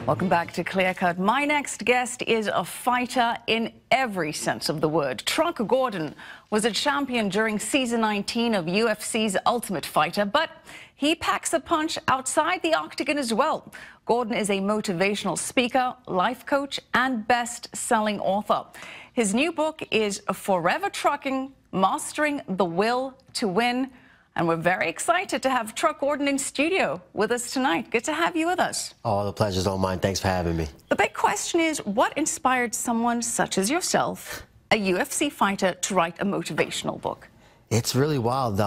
Welcome back to Clear Cut. My next guest is a fighter in every sense of the word. Truck Gordon was a champion during season 19 of UFC's Ultimate Fighter, but he packs a punch outside the octagon as well. Gordon is a motivational speaker, life coach, and best-selling author. His new book is Forever Trucking, Mastering the Will to Win. And we're very excited to have Truck Gordon in studio with us tonight. Good to have you with us. Oh, the pleasure's all mine. Thanks for having me. The big question is, what inspired someone such as yourself, a UFC fighter, to write a motivational book? It's really wild.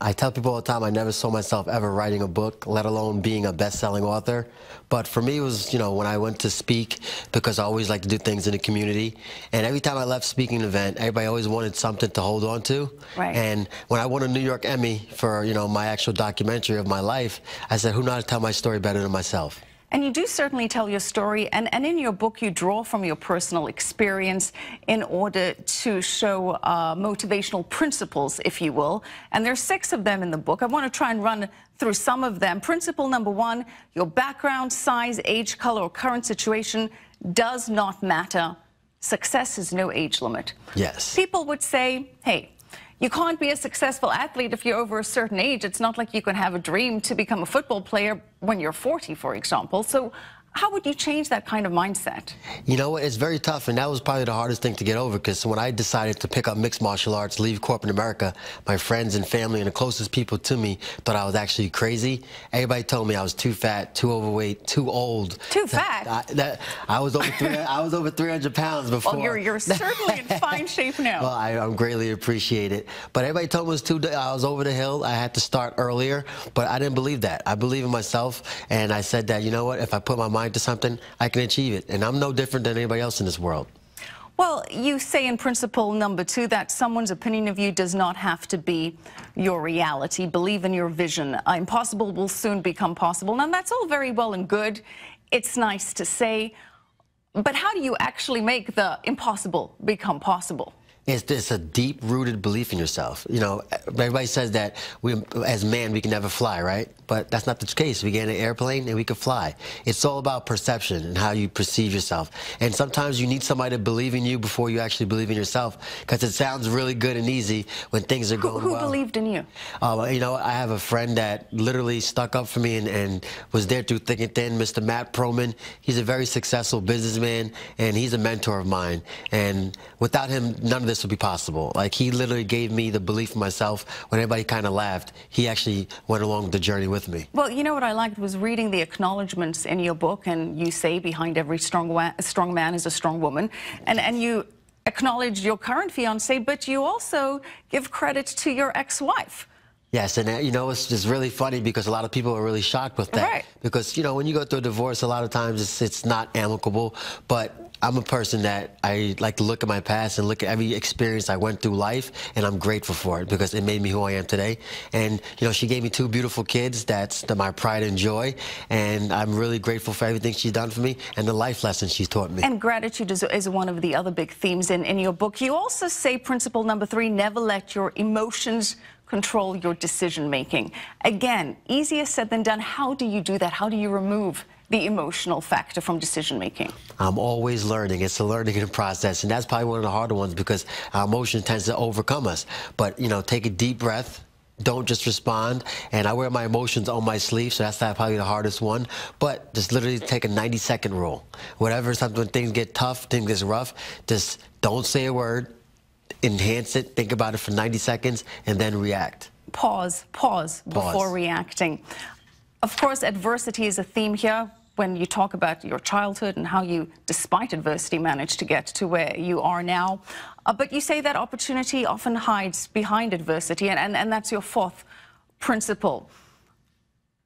I tell people all the time I never saw myself ever writing a book, let alone being a best-selling author. But for me, it was, when I went to speak, because I always like to do things in the community. And every time I left speaking an event, everybody always wanted something to hold on to. Right. And when I won a New York Emmy for, my actual documentary of my life, I said, who knows how to tell my story better than myself? And you do certainly tell your story, and in your book you draw from your personal experience in order to show motivational principles, if you will. And there's 6 of them in the book. I want to try and run through some of them. Principle number 1, your background, size, age, color, or current situation does not matter. Success is no age limit. Yes. People would say, hey, you can't be a successful athlete if you're over a certain age. It's not like you can have a dream to become a football player when you're 40, for example. So how would you change that kind of mindset? You know what? It's very tough, and that was probably the hardest thing to get over, because when I decided to pick up mixed martial arts, leave corporate America, my friends and family and the closest people to me thought I was actually crazy. Everybody told me I was too fat, too overweight, too old. Too fat? I was over 300 pounds before. Well, you're certainly in fine shape now. Well, I'm greatly appreciate it. But everybody told me I was over the hill. I had to start earlier, but I didn't believe that. I believe in myself, and I said that, you know what, if I put my mind to something, I can achieve it. And I'm no different than anybody else in this world. Well, you say in principle number 2 that someone's opinion of you does not have to be your reality. Believe in your vision. Impossible will soon become possible. Now, that's all very well and good. It's nice to say. But how do you actually make the impossible become possible? It's a deep-rooted belief in yourself. Everybody says that as man, we can never fly, right? But that's not the case. We get in an airplane and we can fly. It's all about perception and how you perceive yourself. And sometimes you need somebody to believe in you before you actually believe in yourself, because it sounds really good and easy when things are going well. Who believed in you? I have a friend that literally stuck up for me and was there through thick and thin, Mr. Matt Proman. He's a very successful businessman, and he's a mentor of mine. And without him, none of this would be possible. Like, he literally gave me the belief in myself. When everybody kind of laughed, he actually went along the journey with me. Well, you know what I liked was reading the acknowledgments in your book, and you say behind every strong man is a strong woman, and you acknowledge your current fiance, but you also give credit to your ex-wife. Yes, and it's just really funny because a lot of people are really shocked with that. Right. Because, when you go through a divorce, a lot of times it's not amicable, but I'm a person that I like to look at my past and look at every experience I went through life, and I'm grateful for it because it made me who I am today. And, she gave me 2 beautiful kids. That's my pride and joy, and I'm really grateful for everything she's done for me and the life lessons she's taught me. And gratitude is one of the other big themes in your book. You also say principle number 3, never let your emotions control your decision-making. Again, easier said than done. How do you do that? How do you remove the emotional factor from decision-making? I'm always learning. It's a learning process, and that's probably one of the harder ones because our emotion tends to overcome us. But, take a deep breath. Don't just respond. And I wear my emotions on my sleeve, so that's probably the hardest one. But just literally take a 90-second rule. When things get tough, things get rough, just don't say a word. Enhance it, think about it for 90 seconds, and then react. Pause before reacting. Of course, adversity is a theme here when you talk about your childhood and how you, despite adversity, managed to get to where you are now. But you say that opportunity often hides behind adversity, and that's your 4th principle.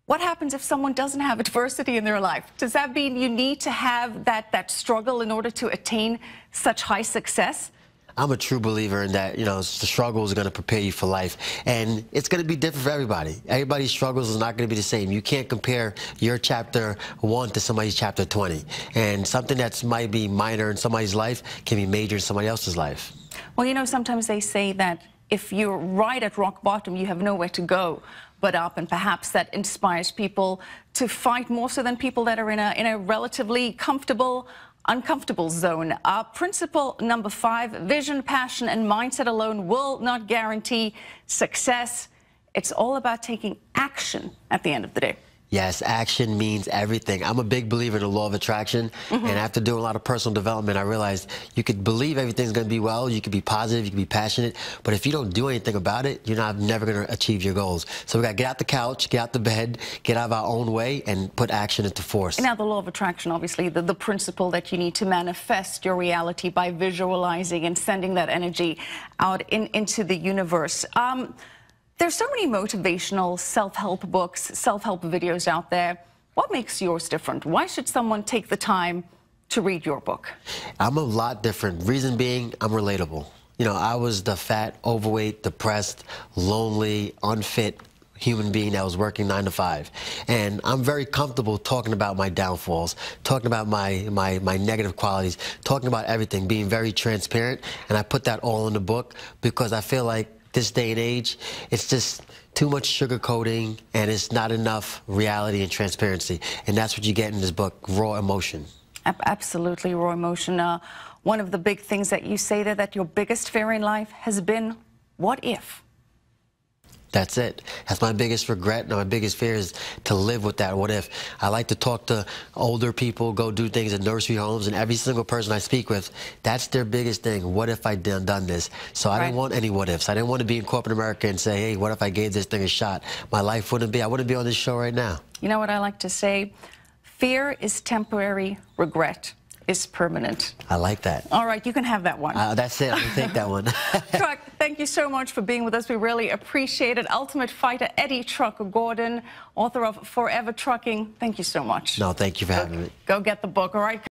What happens if someone doesn't have adversity in their life? Does that mean you need to have that struggle in order to attain such high success? I'm a true believer in that, the struggle is going to prepare you for life. And it's going to be different for everybody. Everybody's struggles is not going to be the same. You can't compare your chapter 1 to somebody's chapter 20. And something that might be minor in somebody's life can be major in somebody else's life. Well, sometimes they say that if you're right at rock bottom, you have nowhere to go. but up, and perhaps that inspires people to fight more so than people that are in a relatively comfortable, uncomfortable zone. Principle number 5, vision, passion, and mindset alone will not guarantee success. It's all about taking action at the end of the day. Yes, action means everything. I'm a big believer in the law of attraction, and after doing a lot of personal development, I realized you could believe everything's going to be well, you could be positive, you could be passionate, but if you don't do anything about it, you're never going to achieve your goals. So we got to get out the couch, get out the bed, get out of our own way, and put action into force. Now, the law of attraction, obviously, the principle that you need to manifest your reality by visualizing and sending that energy out into the universe. There's so many motivational self-help books, self-help videos out there. What makes yours different? Why should someone take the time to read your book? I'm a lot different. Reason being, I'm relatable. You know, I was the fat, overweight, depressed, lonely, unfit human being that was working 9 to 5. And I'm very comfortable talking about my downfalls, talking about my negative qualities, talking about everything, being very transparent. And I put that all in the book because I feel like this day and age, it's just too much sugarcoating and it's not enough reality and transparency. And that's what you get in this book, raw emotion. Absolutely, raw emotion. One of the big things that you say there, that your biggest fear in life has been, what if? That's it. That's my biggest regret and my biggest fear is to live with that what if. I like to talk to older people, go do things in nursery homes, and every single person I speak with, that's their biggest thing. What if I done this? So I didn't want any what ifs. I didn't want to be in corporate America and say, hey, what if I gave this thing a shot? My life I wouldn't be on this show right now. You know what I like to say? Fear is temporary, regret is permanent. I like that. All right, you can have that one. That's it. I'll take that one. Truck, thank you so much for being with us. We really appreciate it. Ultimate fighter Eddie Truck Gordon, author of Forever Trucking. Thank you so much. No, thank you for having me. Go get the book, all right?